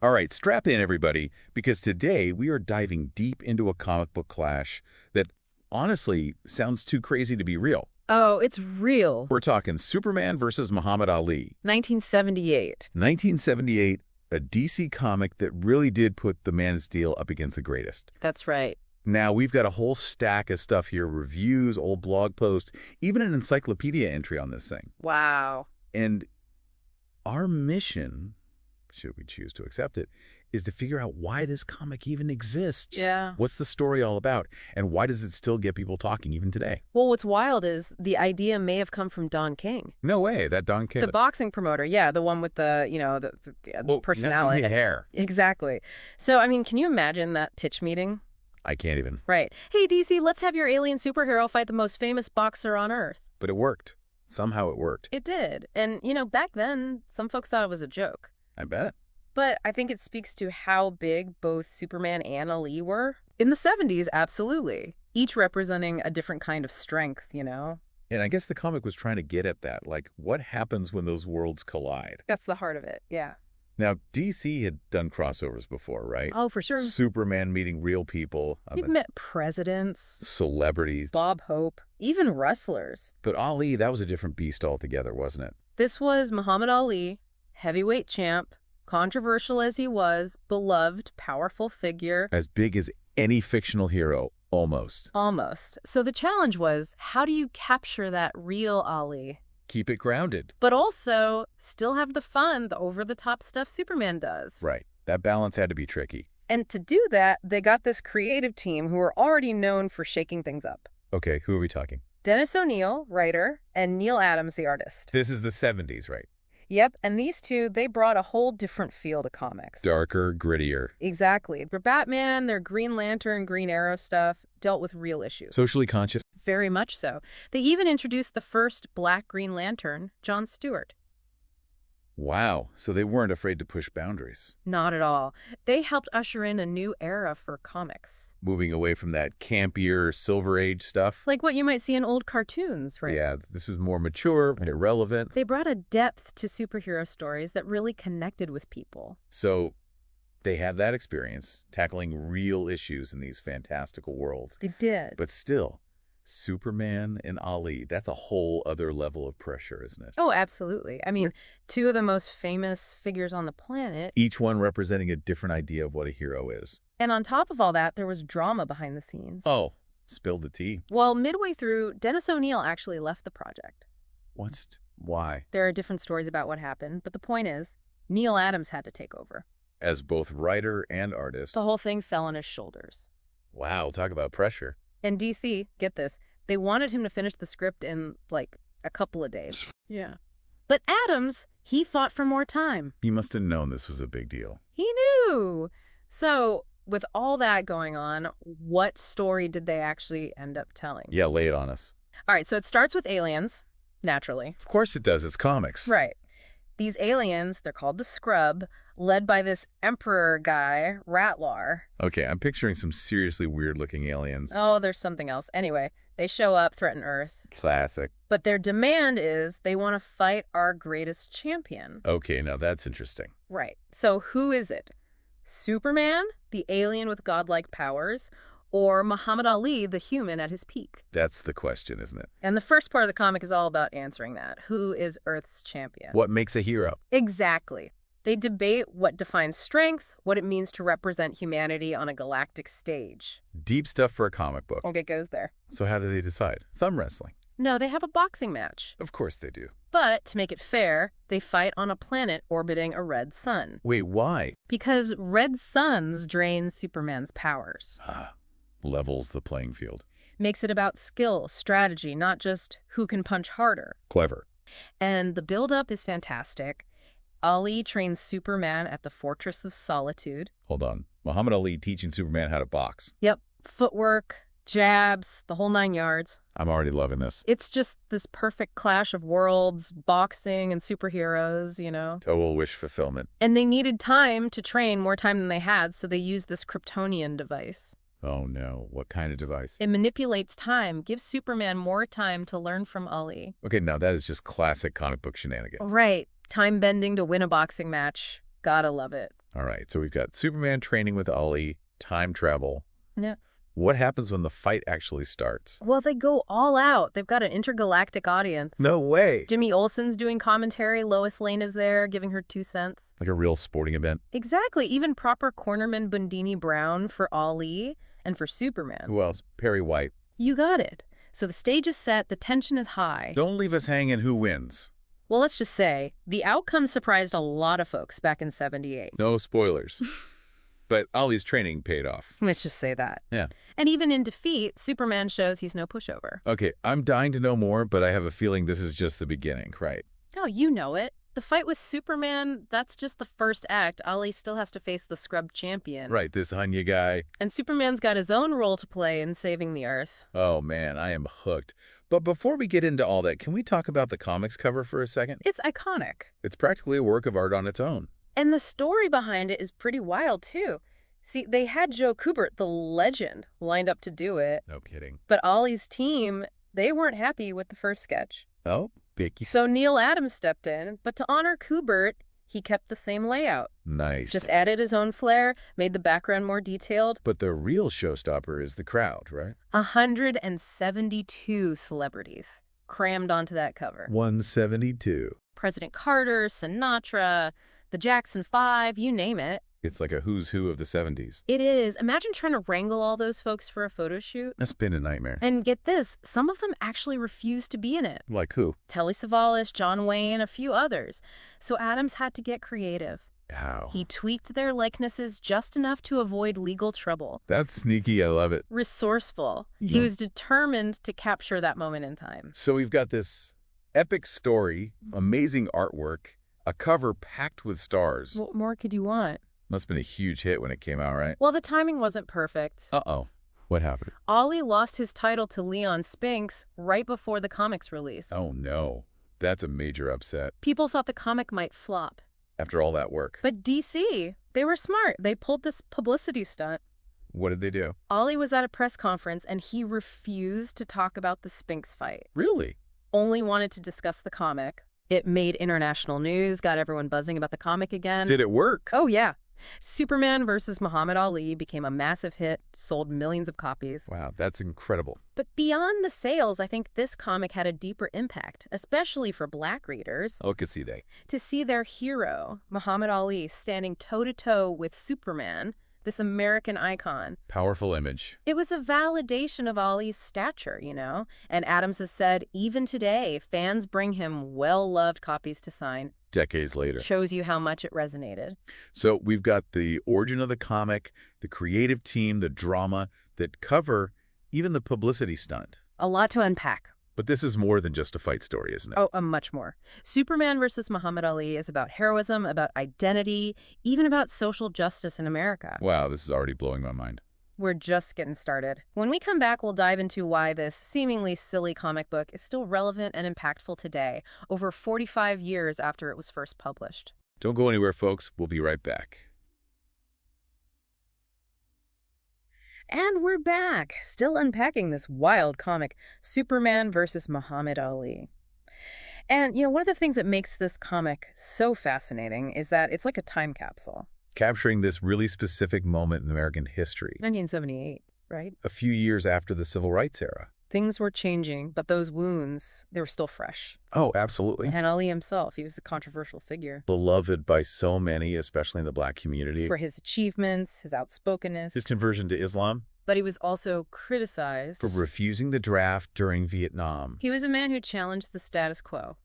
All right, strap in, everybody, because today we are diving deep into a comic book clash that honestly sounds too crazy to be real. Oh, it's real. We're talking Superman versus Muhammad Ali. 1978. 1978, a DC comic that really did put the Man of Steel up against the greatest. That's right. Now, we've got a whole stack of stuff here, reviews, old blog posts, even an encyclopedia entry on this thing. Wow. And our mission, should we choose to accept it, is to figure out why this comic even exists. Yeah. What's the story all about? And why does it still get people talking even today? Well, what's wild is the idea may have come from Don King. No way, that Don King. The boxing promoter, yeah, the one with the, the personality. Hair. Exactly. So, I mean, can you imagine that pitch meeting? I can't even. Right. Hey, DC, let's have your alien superhero fight the most famous boxer on Earth. But it worked. Somehow it worked. It did. And, back then, some folks thought it was a joke. I bet. But I think it speaks to how big both Superman and Ali were. In the 70s, absolutely. Each representing a different kind of strength, And I guess the comic was trying to get at that. Like, what happens when those worlds collide? That's the heart of it, yeah. Now, DC had done crossovers before, right? Oh, for sure. Superman meeting real people. He'd met presidents, celebrities. Bob Hope, even wrestlers. But Ali, that was a different beast altogether, wasn't it? This was Muhammad Ali, heavyweight champ, controversial as he was, beloved, powerful figure. As big as any fictional hero, almost. Almost. So the challenge was, how do you capture that real Ali? Keep it grounded. But also still have the fun, the over-the-top stuff Superman does. Right. That balance had to be tricky. And to do that, they got this creative team who are already known for shaking things up. Okay, who are we talking? Dennis O'Neil, writer, and Neil Adams, the artist. This is the 70s, right? Yep, and these two, they brought a whole different feel to comics. Darker, grittier. Exactly. For Batman, their Green Lantern, Green Arrow stuff dealt with real issues. Socially conscious. Very much so. They even introduced the first Black Green Lantern, John Stewart. Wow, so they weren't afraid to push boundaries. Not at all. They helped usher in a new era for comics. Moving away from that campier Silver Age stuff. Like what you might see in old cartoons, right? Yeah, this was more mature and irrelevant. They brought a depth to superhero stories that really connected with people. So they had that experience, tackling real issues in these fantastical worlds. They did. But still, Superman and Ali, that's a whole other level of pressure, isn't it? Oh, absolutely. I mean, two of the most famous figures on the planet. Each one representing a different idea of what a hero is. And on top of all that, there was drama behind the scenes. Oh, spilled the tea. Well, midway through, Dennis O'Neil actually left the project. Why? There are different stories about what happened, but the point is, Neil Adams had to take over. As both writer and artist. The whole thing fell on his shoulders. Wow, talk about pressure. And DC, get this, they wanted him to finish the script in, a couple of days. Yeah. But Adams, he fought for more time. He must have known this was a big deal. He knew. So, with all that going on, what story did they actually end up telling? Yeah, lay it on us. All right, so it starts with aliens, naturally. Of course it does. It's comics. Right. These aliens, they're called the Scrub, led by this emperor guy, Ratlar. Okay, I'm picturing some seriously weird-looking aliens. Oh, there's something else. Anyway, they show up, threaten Earth. Classic. But their demand is they want to fight our greatest champion. Okay, now that's interesting. Right. So who is it? Superman, the alien with godlike powers, or Muhammad Ali, the human at his peak? That's the question, isn't it? And the first part of the comic is all about answering that. Who is Earth's champion? What makes a hero? Exactly. They debate what defines strength, what it means to represent humanity on a galactic stage. Deep stuff for a comic book. Okay, goes there. So how do they decide? Thumb wrestling. No, they have a boxing match. Of course they do. But to make it fair, they fight on a planet orbiting a red sun. Wait, why? Because red suns drain Superman's powers. Levels the playing field. Makes it about skill, strategy, not just who can punch harder. Clever. And the build-up is fantastic. Ali trains Superman at the Fortress of Solitude. Hold on. Muhammad Ali teaching Superman how to box. Yep. Footwork, jabs, the whole 9 yards. I'm already loving this. It's just this perfect clash of worlds, boxing and superheroes, Total wish fulfillment. And they needed time to train, more time than they had, so they used this Kryptonian device. Oh no, what kind of device? It manipulates time, gives Superman more time to learn from Ali. Okay, now that is just classic comic book shenanigans. Right. Time bending to win a boxing match. Gotta love it. All right, so we've got Superman training with Ali, time travel. Yeah. What happens when the fight actually starts? Well, they go all out. They've got an intergalactic audience. No way. Jimmy Olsen's doing commentary. Lois Lane is there, giving her 2 cents. Like a real sporting event. Exactly. Even proper cornerman Bundini Brown for Ali and for Superman. Who else? Perry White. You got it. So the stage is set, the tension is high. Don't leave us hanging. Who wins? Well, let's just say, the outcome surprised a lot of folks back in '78. No spoilers. But Ali's training paid off. Let's just say that. Yeah. And even in defeat, Superman shows he's no pushover. Okay, I'm dying to know more, but I have a feeling this is just the beginning, right? Oh, you know it. The fight with Superman, that's just the first act. Ali still has to face the scrub champion. Right, this Hanya guy. And Superman's got his own role to play in saving the Earth. Oh, man, I am hooked. But before we get into all that, can we talk about the comics cover for a second? It's iconic. It's practically a work of art on its own. And the story behind it is pretty wild, too. See, they had Joe Kubert, the legend, lined up to do it. No kidding. But Ollie's team, they weren't happy with the first sketch. Oh, Bicky. So Neil Adams stepped in, but to honor Kubert, he kept the same layout. Nice. Just added his own flair, made the background more detailed. But the real showstopper is the crowd, right? 172 celebrities crammed onto that cover. 172. President Carter, Sinatra, the Jackson 5, you name it. It's like a who's who of the 70s. It is. Imagine trying to wrangle all those folks for a photo shoot. That's been a nightmare. And get this, some of them actually refused to be in it. Like who? Telly Savalas, John Wayne, a few others. So Adams had to get creative. How? He tweaked their likenesses just enough to avoid legal trouble. That's sneaky. I love it. Resourceful. Yeah. He was determined to capture that moment in time. So we've got this epic story, amazing artwork, a cover packed with stars. What more could you want? Must have been a huge hit when it came out, right? Well, the timing wasn't perfect. Uh-oh. What happened? Ollie lost his title to Leon Spinks right before the comic's release. Oh, no. That's a major upset. People thought the comic might flop. After all that work. But DC, they were smart. They pulled this publicity stunt. What did they do? Ollie was at a press conference and he refused to talk about the Spinks fight. Really? Only wanted to discuss the comic. It made international news, got everyone buzzing about the comic again. Did it work? Oh, yeah. Superman versus Muhammad Ali became a massive hit, sold millions of copies. Wow, that's incredible. But beyond the sales, I think this comic had a deeper impact, especially for Black readers. Oh, could see they. To see their hero, Muhammad Ali, standing toe-to-toe with Superman, this American icon. Powerful image. It was a validation of Ali's stature, you know? And Adams has said, even today, fans bring him well-loved copies to sign. Decades later. Shows you how much it resonated. So we've got the origin of the comic, the creative team, the drama that cover even the publicity stunt. A lot to unpack. But this is more than just a fight story, isn't it? Oh, much more. Superman versus Muhammad Ali is about heroism, about identity, even about social justice in America. Wow, this is already blowing my mind. We're just getting started. When we come back, we'll dive into why this seemingly silly comic book is still relevant and impactful today, over 45 years after it was first published. Don't go anywhere, folks. We'll be right back. And we're back, still unpacking this wild comic, Superman versus Muhammad Ali. And, you know, one of the things that makes this comic so fascinating is that it's like a time capsule. Capturing this really specific moment in American history. 1978, right? A few years after the Civil Rights era. Things were changing, but those wounds, they were still fresh. Oh, absolutely. And Ali himself, he was a controversial figure. Beloved by so many, especially in the Black community. For his achievements, his outspokenness. His conversion to Islam. But he was also criticized. For refusing the draft during Vietnam. He was a man who challenged the status quo.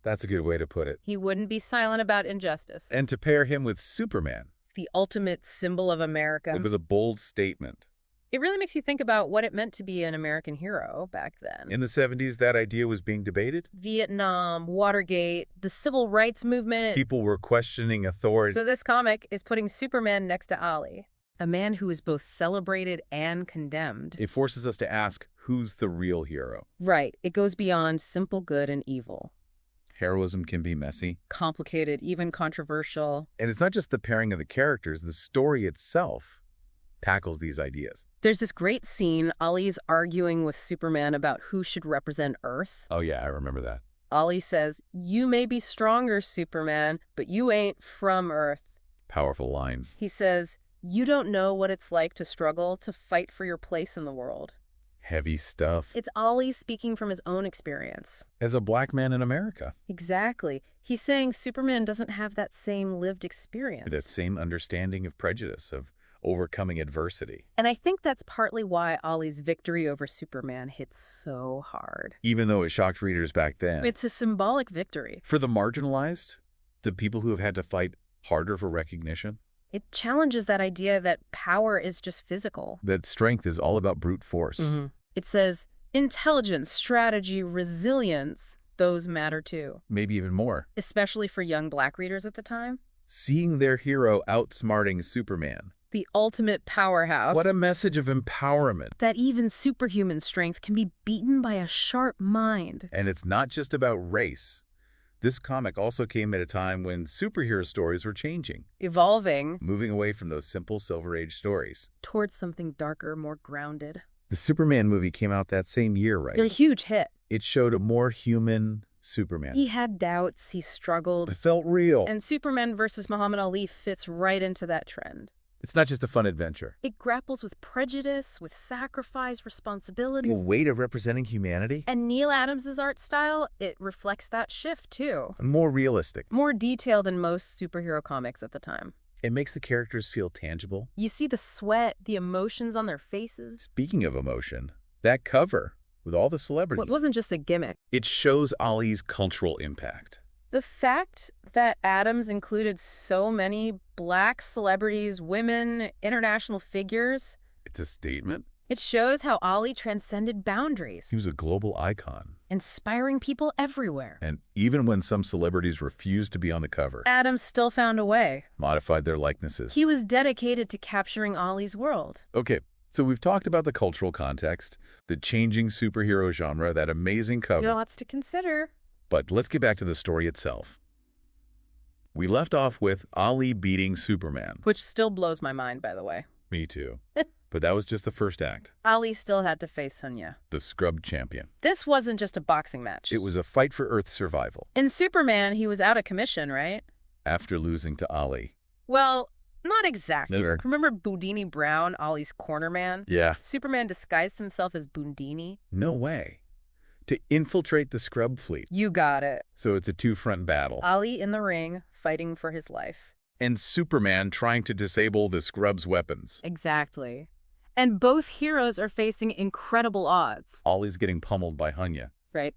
That's a good way to put it. He wouldn't be silent about injustice. And to pair him with Superman. The ultimate symbol of America. It was a bold statement. It really makes you think about what it meant to be an American hero back then. In the 70s, that idea was being debated. Vietnam, Watergate, the civil rights movement. People were questioning authority. So this comic is putting Superman next to Ali, a man who is both celebrated and condemned. It forces us to ask, who's the real hero? Right. It goes beyond simple good and evil. Heroism can be messy. Complicated, even controversial. And it's not just the pairing of the characters. The story itself tackles these ideas. There's this great scene. Ali's arguing with Superman about who should represent Earth. Oh, yeah, I remember that. Ali says, "You may be stronger, Superman, but you ain't from Earth." Powerful lines. He says, "You don't know what it's like to struggle, to fight for your place in the world." Heavy stuff. It's Ollie speaking from his own experience. As a black man in America. Exactly. He's saying Superman doesn't have that same lived experience. That same understanding of prejudice, of overcoming adversity. And I think that's partly why Ollie's victory over Superman hits so hard. Even though it shocked readers back then. It's a symbolic victory. For the marginalized, the people who have had to fight harder for recognition. It challenges that idea that power is just physical. That strength is all about brute force. It says intelligence, strategy, resilience, those matter too. Maybe even more. Especially for young black readers at the time. Seeing their hero outsmarting Superman. The ultimate powerhouse. What a message of empowerment. That even superhuman strength can be beaten by a sharp mind. And it's not just about race. This comic also came at a time when superhero stories were changing. Evolving. Moving away from those simple Silver Age stories. Towards something darker, more grounded. The Superman movie came out that same year, right? They're a huge hit. It showed a more human Superman. He had doubts, he struggled. It felt real. And Superman versus Muhammad Ali fits right into that trend. It's not just a fun adventure. It grapples with prejudice, with sacrifice, responsibility. The weight of representing humanity. And Neil Adams' art style, it reflects that shift too. More realistic. More detailed than most superhero comics at the time. It makes the characters feel tangible. You see the sweat, the emotions on their faces. Speaking of emotion, that cover with all the celebrities. Well, it wasn't just a gimmick. It shows Ollie's cultural impact. The fact that Adams included so many black celebrities, women, international figures. It's a statement. It shows how Ollie transcended boundaries. He was a global icon. Inspiring people everywhere. And even when some celebrities refused to be on the cover, Adams still found a way. Modified their likenesses. He was dedicated to capturing Ollie's world. Okay, so we've talked about the cultural context, the changing superhero genre, that amazing cover. Lots to consider. But let's get back to the story itself. We left off with Ollie beating Superman. Which still blows my mind, by the way. Me too. But that was just the first act. Ollie still had to face Hunya, the scrub champion. This wasn't just a boxing match. It was a fight for Earth's survival. In Superman, he was out of commission, right? After losing to Ollie. Well, not exactly. Never. Remember Boudini Brown, Ollie's corner man? Yeah. Superman disguised himself as Boudini. No way. To infiltrate the scrub fleet. You got it. So it's a two-front battle. Ollie in the ring, fighting for his life. And Superman trying to disable the scrub's weapons. Exactly. And both heroes are facing incredible odds. Ollie's getting pummeled by Hunya. Right.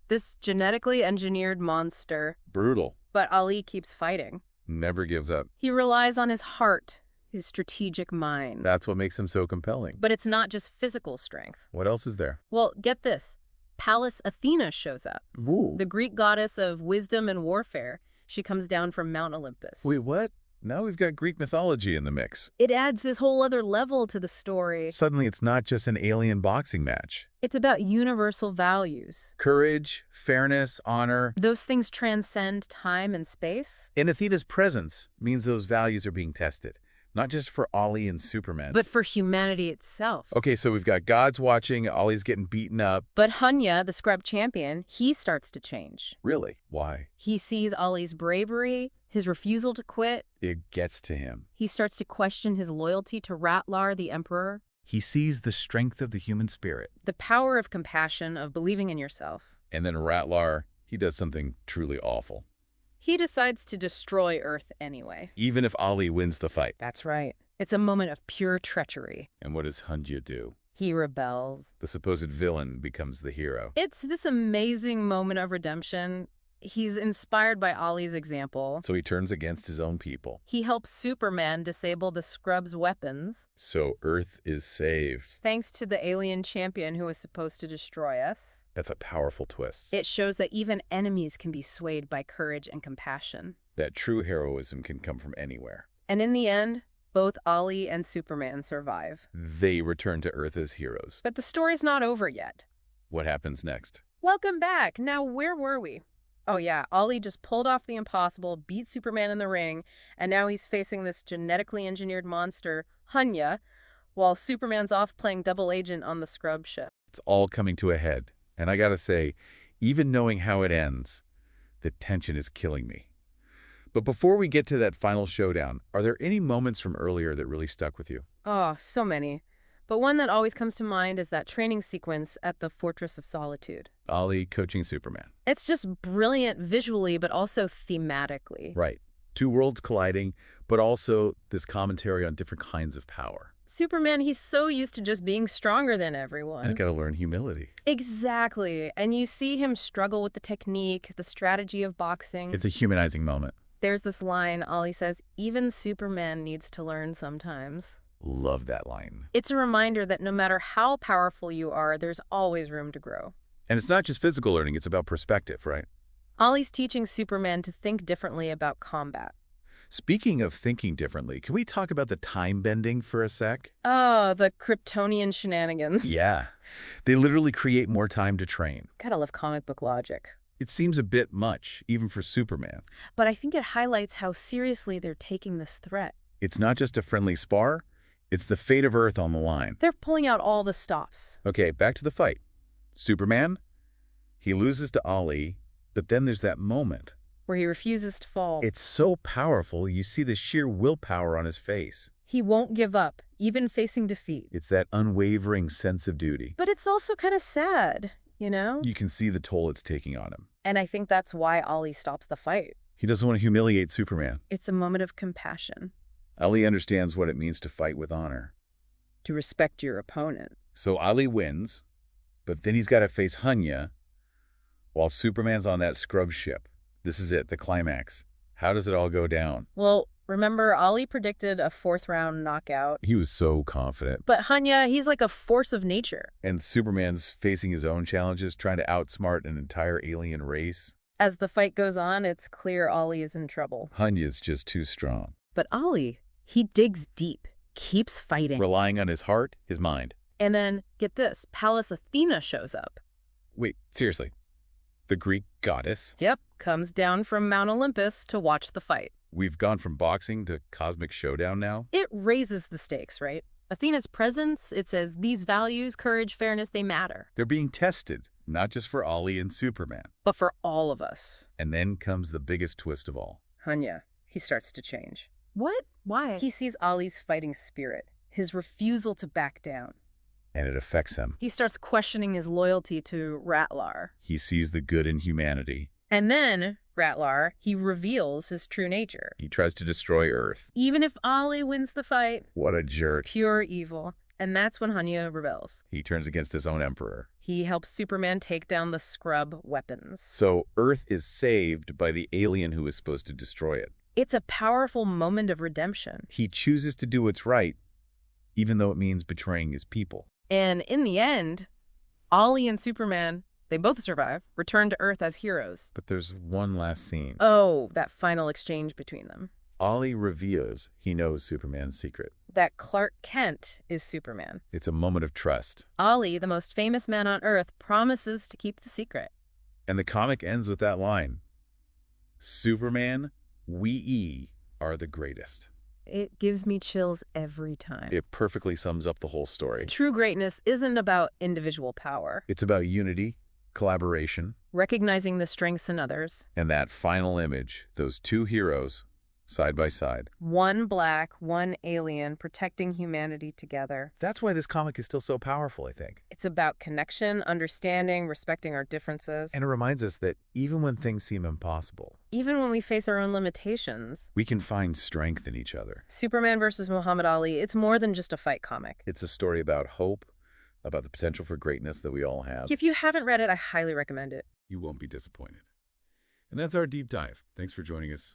This genetically engineered monster. Brutal. But Ollie keeps fighting. Never gives up. He relies on his heart, his strategic mind. That's what makes him so compelling. But it's not just physical strength. What else is there? Well, get this. Pallas Athena shows up. Ooh. The Greek goddess of wisdom and warfare. She comes down from Mount Olympus. Wait, what? Now we've got Greek mythology in the mix. It adds this whole other level to the story. Suddenly it's not just an alien boxing match. It's about universal values. Courage, fairness, honor. Those things transcend time and space. And Athena's presence means those values are being tested. Not just for Ollie and Superman. But for humanity itself. Okay, so we've got gods watching, Ollie's getting beaten up. But Hunya, the scrub champion, he starts to change. Really? Why? He sees Ollie's bravery, his refusal to quit. It gets to him. He starts to question his loyalty to Ratlar, the Emperor. He sees the strength of the human spirit. The power of compassion, of believing in yourself. And then Ratlar, he does something truly awful. He decides to destroy Earth anyway. Even if Ollie wins the fight. That's right. It's a moment of pure treachery. And what does Hunya do? He rebels. The supposed villain becomes the hero. It's this amazing moment of redemption. He's inspired by Ollie's example. So he turns against his own people. He helps Superman disable the scrub's weapons. So Earth is saved. Thanks to the alien champion who was supposed to destroy us. That's a powerful twist. It shows that even enemies can be swayed by courage and compassion. That true heroism can come from anywhere. And in the end, both Ollie and Superman survive. They return to Earth as heroes. But the story's not over yet. What happens next? Welcome back. Now, where were we? Oh yeah, Ollie just pulled off the impossible, beat Superman in the ring, and now he's facing this genetically engineered monster, Hunya, while Superman's off playing double agent on the scrub ship. It's all coming to a head. And I gotta say, even knowing how it ends, the tension is killing me. But before we get to that final showdown, are there any moments from earlier that really stuck with you? Oh, so many. But one that always comes to mind is that training sequence at the Fortress of Solitude. Ollie coaching Superman. It's just brilliant visually, but also thematically. Right. Two worlds colliding, but also this commentary on different kinds of power. Superman, he's so used to just being stronger than everyone. I gotta learn humility. Exactly. And you see him struggle with the technique, the strategy of boxing. It's a humanizing moment. There's this line, Ollie says, even Superman needs to learn sometimes. Love that line. It's a reminder that no matter how powerful you are, there's always room to grow. And it's not just physical learning, it's about perspective, right? Ollie's teaching Superman to think differently about combat. Speaking of thinking differently, can we talk about the time bending for a sec? Oh, the Kryptonian shenanigans. Yeah. They literally create more time to train. Gotta love comic book logic. It seems a bit much, even for Superman. But I think it highlights how seriously they're taking this threat. It's not just a friendly spar, it's the fate of Earth on the line. They're pulling out all the stops. Okay, back to the fight. Superman, he loses to Ollie, but then there's that moment. Where he refuses to fall. It's so powerful, you see the sheer willpower on his face. He won't give up, even facing defeat. It's that unwavering sense of duty. But it's also kind of sad, you know? You can see the toll it's taking on him. And I think that's why Ollie stops the fight. He doesn't want to humiliate Superman. It's a moment of compassion. Ollie understands what it means to fight with honor. To respect your opponent. So Ollie wins, but then he's got to face Hunya while Superman's on that scrub ship. This is it, the climax. How does it all go down? Well, remember, Ollie predicted a fourth-round knockout. He was so confident. But Hunya, he's like a force of nature. And Superman's facing his own challenges, trying to outsmart an entire alien race. As the fight goes on, it's clear Ollie is in trouble. Hunya's just too strong. But Ollie, he digs deep, keeps fighting. Relying on his heart, his mind. And then, get this, Pallas Athena shows up. Wait, seriously? The Greek goddess? Yep, comes down from Mount Olympus to watch the fight. We've gone from boxing to cosmic showdown now? It raises the stakes, right? Athena's presence, it says these values, courage, fairness, they matter. They're being tested, not just for Ollie and Superman. But for all of us. And then comes the biggest twist of all. Hunya, he starts to change. What? Why? He sees Ollie's fighting spirit, his refusal to back down. And it affects him. He starts questioning his loyalty to Ratlar. He sees the good in humanity. And then, Ratlar, he reveals his true nature. He tries to destroy Earth. Even if Ollie wins the fight, What a jerk. pure evil. And that's when Hunya rebels. He turns against his own emperor. He helps Superman take down the scrub weapons. So Earth is saved by the alien who is supposed to destroy it. It's a powerful moment of redemption. He chooses to do what's right, even though it means betraying his people. And in the end, Ollie and Superman, they both survive, return to Earth as heroes. But there's one last scene. Oh, that final exchange between them. Ollie reveals he knows Superman's secret. That Clark Kent is Superman. It's a moment of trust. Ollie, the most famous man on Earth, promises to keep the secret. And the comic ends with that line. Superman, we are the greatest. It gives me chills every time. It perfectly sums up the whole story. True greatness isn't about individual power. It's about unity, collaboration, Recognizing the strengths in others. and that final image, those two heroes, side by side. One black, one alien, protecting humanity together. That's why this comic is still so powerful, I think. It's about connection, understanding, respecting our differences. And it reminds us that even when things seem impossible, Even when we face our own limitations. we can find strength in each other. Superman versus Muhammad Ali, it's more than just a fight comic. It's a story about hope, about the potential for greatness that we all have. If you haven't read it, I highly recommend it. You won't be disappointed. And that's our deep dive. Thanks for joining us